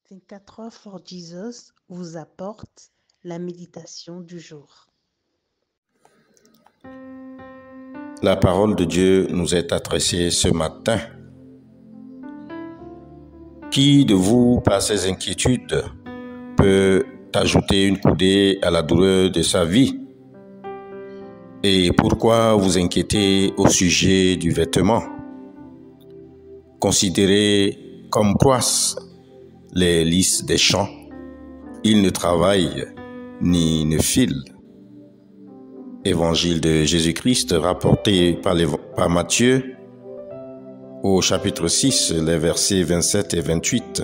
Think 4 for Jesus vous apporte la méditation du jour. La parole de Dieu nous est adressée ce matin. Qui de vous, par ses inquiétudes, peut ajouter une coudée à la douleur de sa vie? Et pourquoi vous inquiétez au sujet du vêtement? Considérez comme croissent les lys des champs. Ils ne travaillent ni ne filent. Évangile de Jésus-Christ rapporté par Matthieu au chapitre 6, les versets 27 et 28.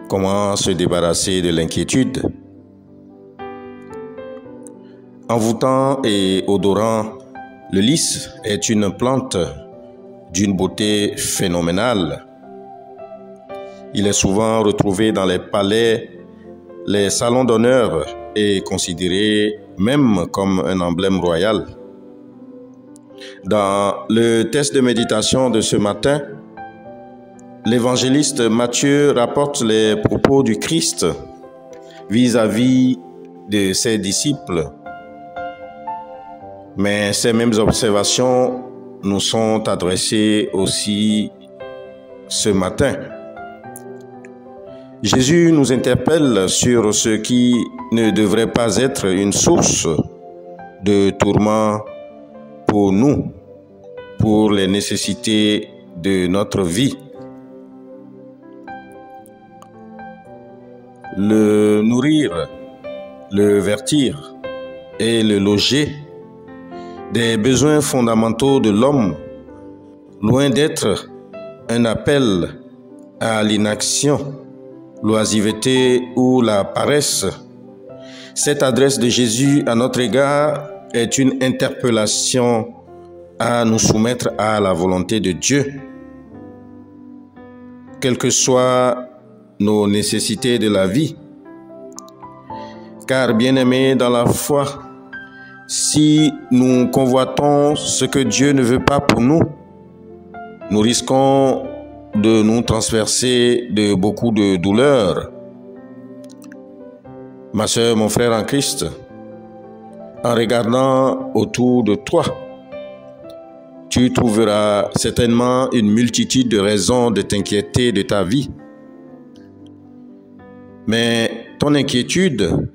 Comment se débarrasser de l'inquiétude? Envoûtant et odorant, le lys est une plante d'une beauté phénoménale. Il est souvent retrouvé dans les palais, les salons d'honneur et considéré même comme un emblème royal. Dans le texte de méditation de ce matin, l'évangéliste Matthieu rapporte les propos du Christ vis-à-vis de ses disciples. Mais ces mêmes observations nous sont adressées aussi ce matin. Jésus nous interpelle sur ce qui ne devrait pas être une source de tourment pour nous, pour les nécessités de notre vie. Le nourrir, le vertir et le loger, des besoins fondamentaux de l'homme, loin d'être un appel à l'inaction, l'oisiveté ou la paresse. Cette adresse de Jésus à notre égard est une interpellation à nous soumettre à la volonté de Dieu. Quelles que soient nos nécessités de la vie. Car, bien-aimés dans la foi, si nous convoitons ce que Dieu ne veut pas pour nous, nous risquons de nous transverser de beaucoup de douleurs. Ma sœur, mon frère en Christ, en regardant autour de toi, tu trouveras certainement une multitude de raisons de t'inquiéter de ta vie. Mais ton inquiétude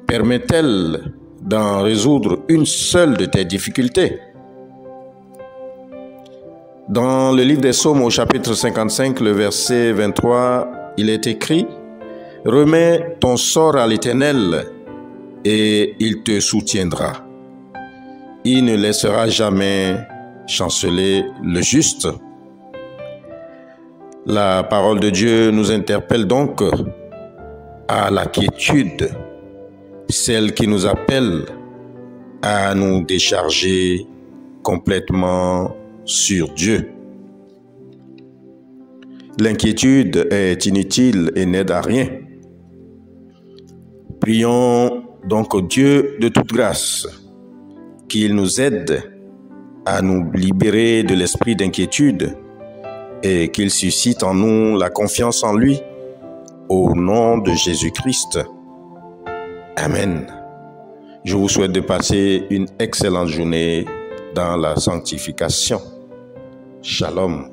permet-elle d'en résoudre une seule de tes difficultés? Dans le livre des Psaumes au chapitre 55, le verset 23, il est écrit « Remets ton sort à l'Éternel et il te soutiendra. Il ne laissera jamais chanceler le juste. » La parole de Dieu nous interpelle donc à la quiétude, celle qui nous appelle à nous décharger complètement sur Dieu. L'inquiétude est inutile et n'aide à rien. Prions donc Dieu de toute grâce qu'il nous aide à nous libérer de l'esprit d'inquiétude et qu'il suscite en nous la confiance en lui au nom de Jésus-Christ. Amen. Je vous souhaite de passer une excellente journée dans la sanctification. Shalom.